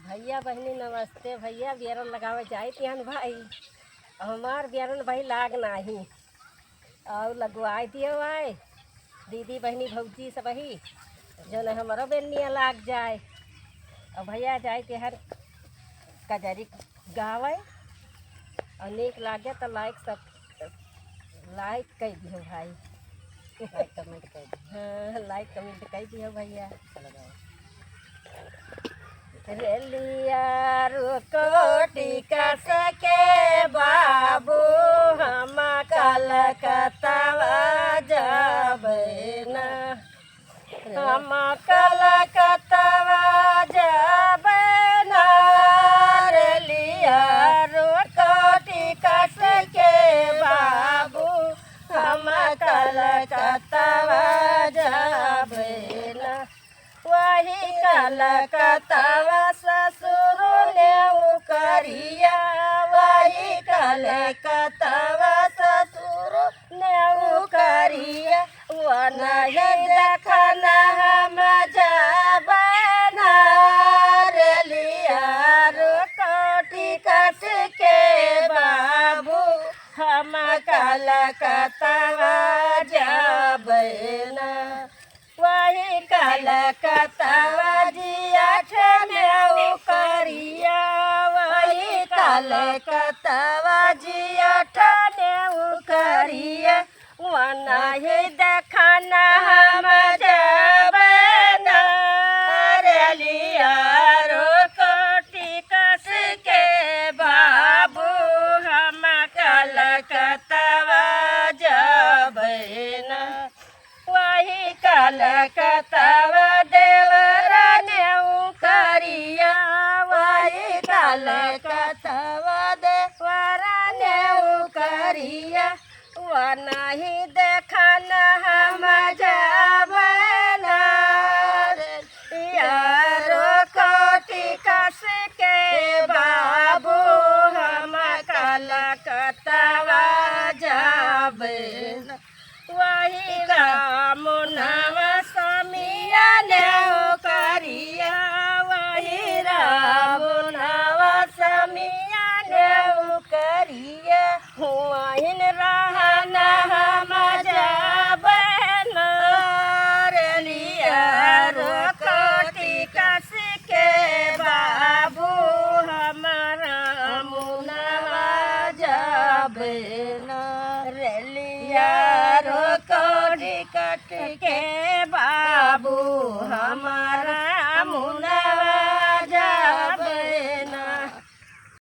भैया बहनी नमस्ते। भैया बियरन लगावे जाए तिहन भाई, हमार बियरन भाई लाग नाही और लगवाए दियो आए दीदी बहनी भौजी सब ही जो न हमारो बेनिया लाग जाए। और भैया जाए तिहर कजरी गावे और नीक लागे तो लाइक कर दियो भाई। लाइक कमेंट कर दियो। हाँ, लाइक कमेंट कर दियो भैया। रेलिया रुकोटी कस के बाबू हम कलकत्ता जाबे ना, हम कलकत्ता जाबे ना। रेलिया रुकोटी कस के बाबू हम कलकत्ता जाबे ना। वही कलकत्ता ससुर ने करिया, वही कलकत्ता ससुर ने करिया। वो नहीं देखना हम जाबना। रेलिया रुकोटी कस के बाबू हम कलकत्ता जाबना। वही कलकत्ता जिया ठने करिया, वही कलकत्ता जिया ठने करिया। वना ही देखना हम जाबना। रेलिया रुकोटी कस के बाबू हम कलकत्ता जाबना। वही कलकत्ता देवरा ने करिया, वही कलकत्ता देवरा ने करिया। वो नहीं दे